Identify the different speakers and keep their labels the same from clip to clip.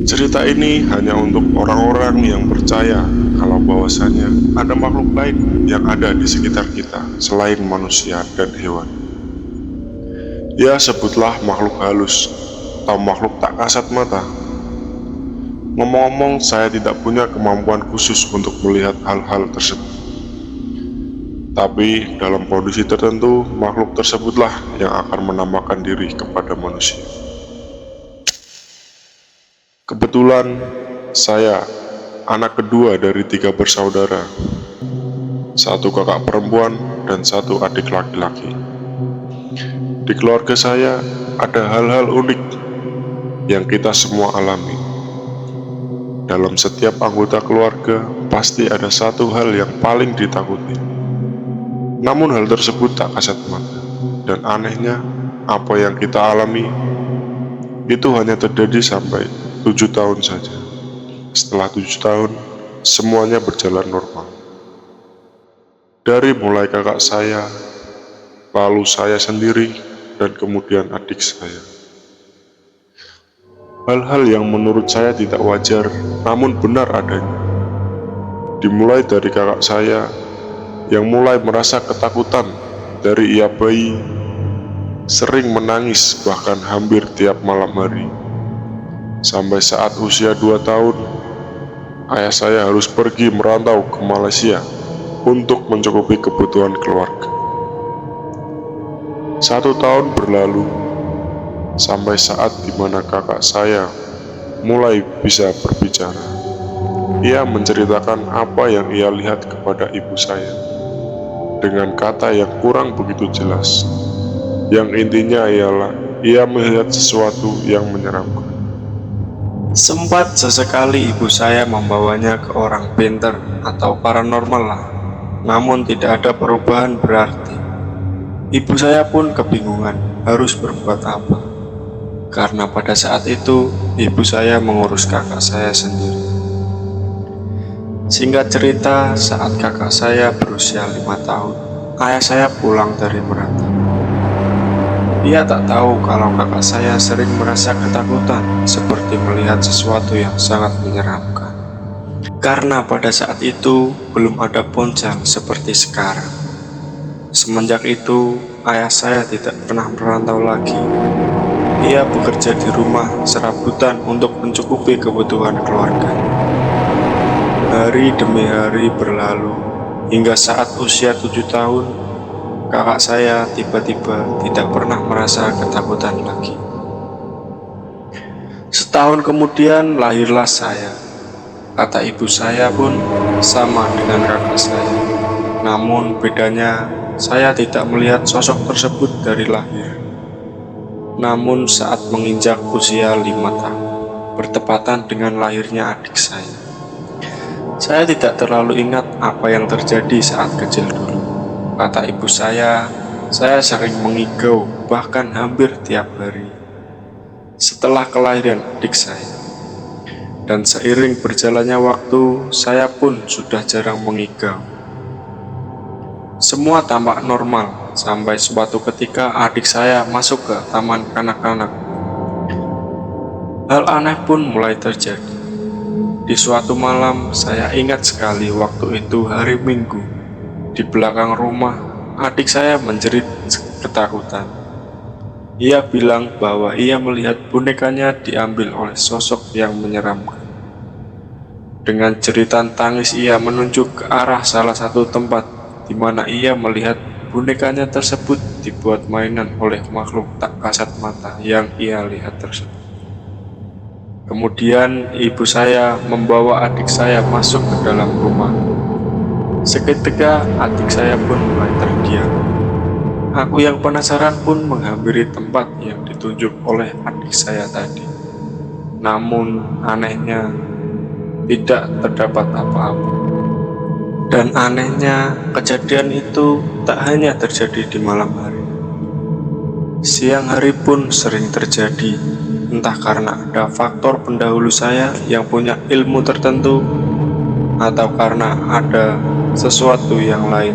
Speaker 1: Cerita ini hanya untuk orang-orang yang percaya kalau bahwasanya ada makhluk lain yang ada di sekitar kita selain manusia dan hewan. Ya, sebutlah makhluk halus atau makhluk tak kasat mata. Ngomong-ngomong, saya tidak punya kemampuan khusus untuk melihat hal-hal tersebut. Tapi dalam kondisi tertentu, makhluk tersebutlah yang akan menamakan diri kepada manusia. Kebetulan, saya anak kedua dari 3 bersaudara. 1 kakak perempuan dan 1 adik laki-laki. Di keluarga saya ada hal-hal unik yang kita semua alami. Dalam setiap anggota keluarga, pasti ada satu hal yang paling ditakuti. Namun hal tersebut tak kasat mata. Dan anehnya, apa yang kita alami, itu hanya terjadi sampai 7 tahun saja. Setelah 7 tahun, semuanya berjalan normal. Dari mulai kakak saya, lalu saya sendiri, dan kemudian adik saya. Hal-hal yang menurut saya tidak wajar, namun benar adanya. Dimulai dari kakak saya yang mulai merasa ketakutan dari ia bayi, sering menangis bahkan hampir tiap malam hari. Sampai saat usia 2 tahun, ayah saya harus pergi merantau ke Malaysia untuk mencukupi kebutuhan keluarga. 1 tahun berlalu, sampai saat dimana kakak saya mulai bisa berbicara. Ia menceritakan apa yang ia lihat kepada ibu saya dengan kata yang kurang begitu jelas. Yang intinya ialah ia melihat sesuatu yang menyeramkan.
Speaker 2: Sempat sesekali ibu saya membawanya ke orang pintar atau paranormal lah, namun tidak ada perubahan berarti. Ibu saya pun kebingungan harus berbuat apa. Karena pada saat itu, ibu saya mengurus kakak saya sendiri. Singkat cerita, saat kakak saya berusia 5 tahun, ayah saya pulang dari merantau. Ia tak tahu kalau kakak saya sering merasa ketakutan, seperti melihat sesuatu yang sangat menyeramkan. Karena pada saat itu, belum ada ponsel seperti sekarang. Semenjak itu, ayah saya tidak pernah merantau lagi. Ia bekerja di rumah serabutan untuk mencukupi kebutuhan keluarga. Hari demi hari berlalu, hingga saat usia 7 tahun, kakak saya tiba-tiba tidak pernah merasa ketakutan lagi. Setahun kemudian lahirlah saya. Kata ibu saya pun sama dengan kakak saya. Namun bedanya, saya tidak melihat sosok tersebut dari lahir. Namun saat menginjak usia 5 tahun, bertepatan dengan lahirnya adik saya tidak terlalu ingat apa yang terjadi saat kecil dulu. Kata ibu saya sering mengigau bahkan hampir tiap hari setelah kelahiran adik saya. Dan seiring berjalannya waktu, saya pun sudah jarang mengigau. Semua tampak normal sampai suatu ketika adik saya masuk ke taman kanak-kanak. Hal aneh pun mulai terjadi. Di suatu malam, saya ingat sekali waktu itu hari Minggu. Di belakang rumah, adik saya menjerit ketakutan. Ia bilang bahwa ia melihat bonekanya diambil oleh sosok yang menyeramkan. Dengan jeritan tangis ia menunjuk ke arah salah satu tempat di mana ia melihat bonekanya tersebut dibuat mainan oleh makhluk tak kasat mata yang ia lihat tersebut. Kemudian ibu saya membawa adik saya masuk ke dalam rumah. Seketika adik saya pun mulai terdiam. Aku yang penasaran pun menghampiri tempat yang ditunjuk oleh adik saya tadi. Namun anehnya tidak terdapat apa-apa. Dan anehnya, kejadian itu tak hanya terjadi di malam hari. Siang hari pun sering terjadi, entah karena ada faktor pendahulu saya yang punya ilmu tertentu, atau karena ada sesuatu yang lain.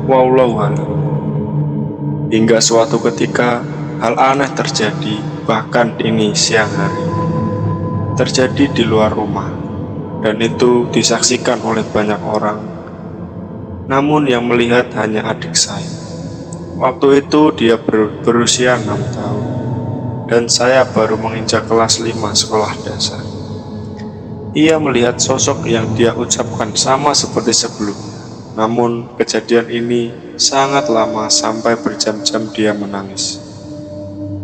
Speaker 2: Wallahu a'lam. Hingga suatu ketika, hal aneh terjadi, bahkan ini siang hari. terjadi di luar rumah, dan itu disaksikan oleh banyak orang. Namun yang melihat hanya adik saya. Waktu itu dia berusia 6 tahun, dan saya baru menginjak kelas 5 sekolah dasar. Ia melihat sosok yang dia ucapkan sama seperti sebelumnya. Namun kejadian ini sangat lama sampai berjam-jam dia menangis.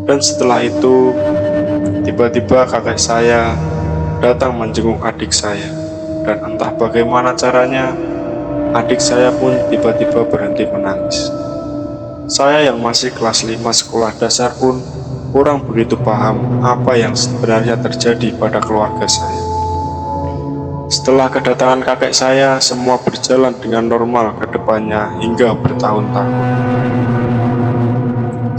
Speaker 2: Dan setelah itu, tiba-tiba kakek saya datang menjenguk adik saya. Dan entah bagaimana caranya, adik saya pun tiba-tiba berhenti menangis. Saya yang masih kelas 5 sekolah dasar pun kurang begitu paham apa yang sebenarnya terjadi pada keluarga saya. Setelah kedatangan kakek saya, semua berjalan dengan normal ke depannya hingga bertahun-tahun.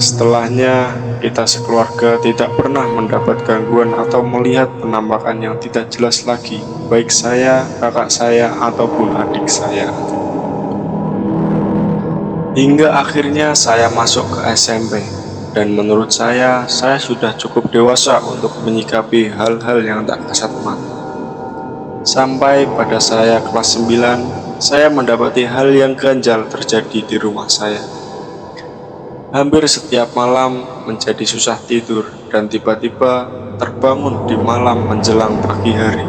Speaker 2: Setelahnya, kita sekeluarga tidak pernah mendapat gangguan atau melihat penampakan yang tidak jelas lagi, baik saya, kakak saya, ataupun adik saya. Hingga akhirnya saya masuk ke SMP, dan menurut saya sudah cukup dewasa untuk menyikapi hal-hal yang tak kasat mata. Sampai pada saya kelas 9, saya mendapati hal yang ganjal terjadi di rumah saya. Hampir setiap malam menjadi susah tidur dan tiba-tiba terbangun di malam menjelang pagi hari.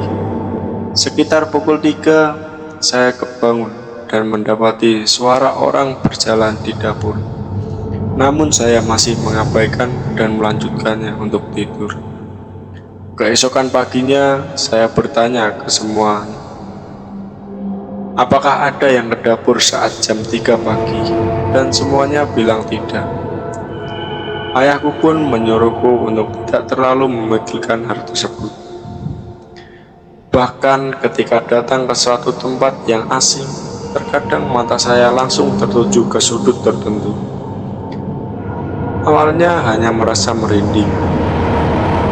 Speaker 2: Sekitar pukul 3, saya kebangun dan mendapati suara orang berjalan di dapur. Namun saya masih mengabaikan dan melanjutkannya untuk tidur. Keesokan paginya, saya bertanya ke semua, apakah ada yang ke dapur saat jam 3 pagi? Dan semuanya bilang tidak. Ayahku pun menyuruhku untuk tidak terlalu memikirkan hal tersebut. Bahkan ketika datang ke suatu tempat yang asing, terkadang mata saya langsung tertuju ke sudut tertentu. Awalnya hanya merasa merinding,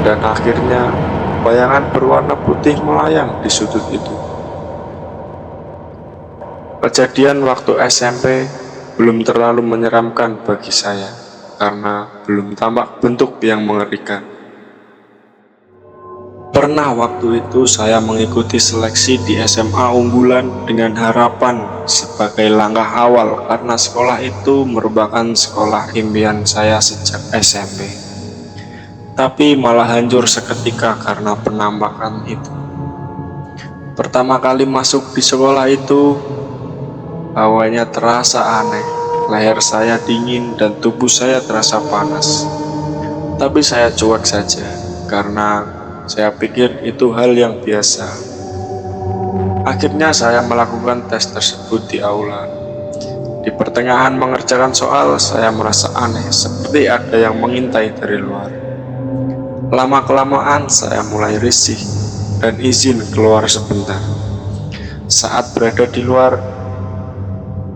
Speaker 2: dan akhirnya bayangan berwarna putih melayang di sudut itu. Kejadian waktu SMP belum terlalu menyeramkan bagi saya karena belum tampak bentuk yang mengerikan. Pernah waktu itu saya mengikuti seleksi di SMA unggulan dengan harapan sebagai langkah awal karena sekolah itu merupakan sekolah impian saya sejak SMP. Tapi malah hancur seketika karena penampakan itu. Pertama kali masuk di sekolah itu, hawanya terasa aneh, leher saya dingin dan tubuh saya terasa panas. Tapi saya cuek saja, karena saya pikir itu hal yang biasa. Akhirnya saya melakukan tes tersebut di aula. Di pertengahan mengerjakan soal, saya merasa aneh, seperti ada yang mengintai dari luar. Lama-kelamaan saya mulai risih dan izin keluar sebentar. Saat berada di luar,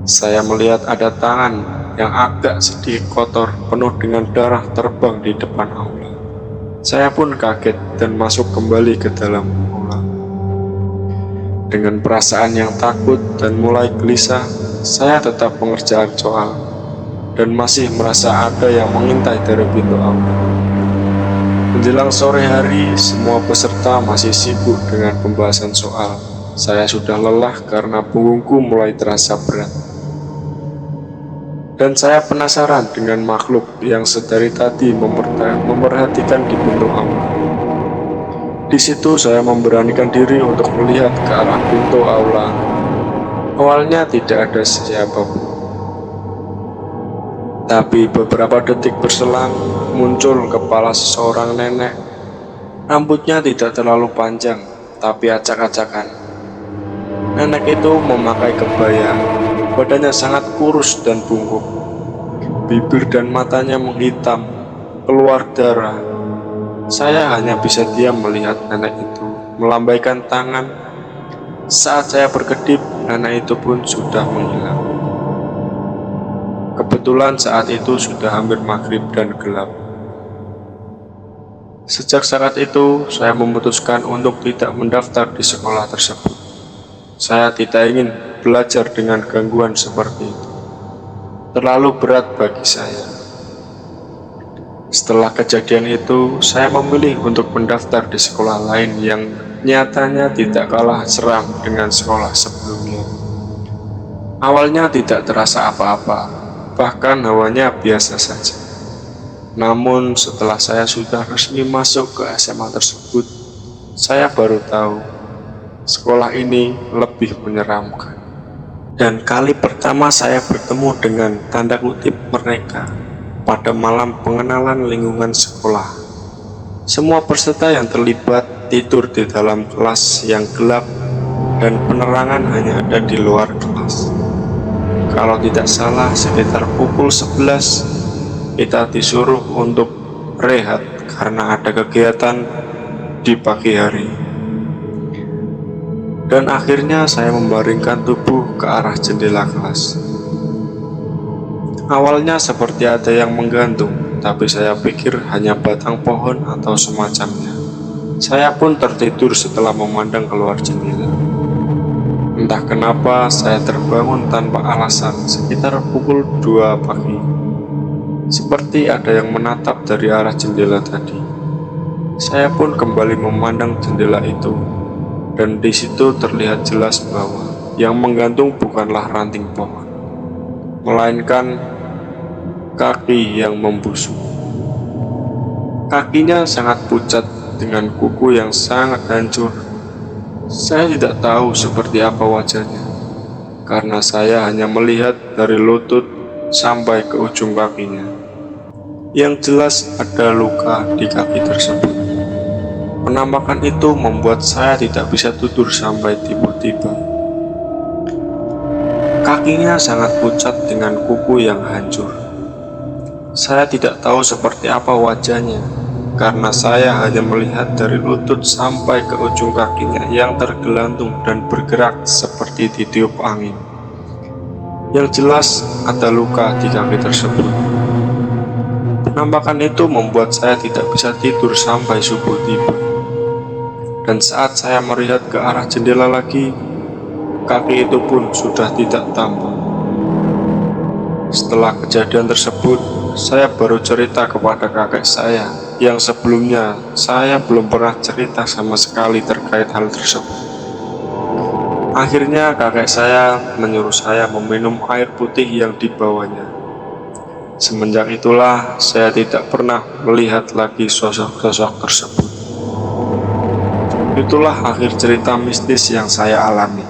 Speaker 2: saya melihat ada tangan yang agak sedikit kotor penuh dengan darah terbang di depan aula. Saya pun kaget dan masuk kembali ke dalam aula. Dengan perasaan yang takut dan mulai gelisah, saya tetap mengerjakan soal dan masih merasa ada yang mengintai dari pintu aula. Menjelang sore hari, semua peserta masih sibuk dengan pembahasan soal. Saya sudah lelah karena punggungku mulai terasa berat. Dan saya penasaran dengan makhluk yang sedari tadi memperhatikan di pintu aula. Di situ saya memberanikan diri untuk melihat ke arah pintu aula. Awalnya tidak ada siapapun. Tapi beberapa detik berselang, muncul kepala seseorang nenek. Rambutnya tidak terlalu panjang, tapi acak-acakan. Nenek itu memakai kebaya, badannya sangat kurus dan bungkuk. Bibir dan matanya menghitam, keluar darah. Saya hanya bisa diam melihat nenek itu melambaikan tangan. Saat saya berkedip, nenek itu pun sudah menghilang. Kebetulan saat itu sudah hampir maghrib dan gelap. Sejak saat itu, saya memutuskan untuk tidak mendaftar di sekolah tersebut. Saya tidak ingin belajar dengan gangguan seperti itu. Terlalu berat bagi saya. Setelah kejadian itu, saya memilih untuk mendaftar di sekolah lain yang nyatanya tidak kalah seram dengan sekolah sebelumnya. Awalnya tidak terasa apa-apa, bahkan hawanya biasa saja. Namun setelah saya sudah resmi masuk ke SMA tersebut, saya baru tahu sekolah ini lebih menyeramkan. Dan kali pertama saya bertemu dengan tanda kutip mereka pada malam pengenalan lingkungan sekolah. Semua peserta yang terlibat tidur di dalam kelas yang gelap dan penerangan hanya ada di luar kelas. Kalau tidak salah sekitar pukul 11 kita disuruh untuk rehat karena ada kegiatan di pagi hari. Dan akhirnya saya membaringkan tubuh ke arah jendela kelas. Awalnya seperti ada yang menggantung, tapi saya pikir hanya batang pohon atau semacamnya. Saya pun tertidur setelah memandang keluar jendela. Entah kenapa saya terbangun tanpa alasan sekitar pukul 2 pagi. Seperti ada yang menatap dari arah jendela tadi. Saya pun kembali memandang jendela itu, dan di situ terlihat jelas bahwa yang menggantung bukanlah ranting pohon, melainkan kaki yang membusuk. Kakinya sangat pucat dengan kuku yang sangat hancur. Saya tidak tahu seperti apa wajahnya, karena saya hanya melihat dari lutut sampai ke ujung kakinya. Yang jelas ada luka di kaki tersebut. Penampakan itu membuat saya tidak bisa tidur sampai tiba-tiba. Kakinya sangat pucat dengan kuku yang hancur. Saya tidak tahu seperti apa wajahnya, karena saya hanya melihat dari lutut sampai ke ujung kakinya yang tergelantung dan bergerak seperti ditiup angin. Yang jelas ada luka di kaki tersebut. Penampakan itu membuat saya tidak bisa tidur sampai subuh tiba. Dan saat saya melihat ke arah jendela lagi, kaki itu pun sudah tidak tampak. Setelah kejadian tersebut, saya baru cerita kepada kakek saya yang sebelumnya saya belum pernah cerita sama sekali terkait hal tersebut. Akhirnya kakek saya menyuruh saya meminum air putih yang dibawanya. Semenjak itulah saya tidak pernah melihat lagi sosok-sosok tersebut. Itulah akhir cerita mistis yang saya alami.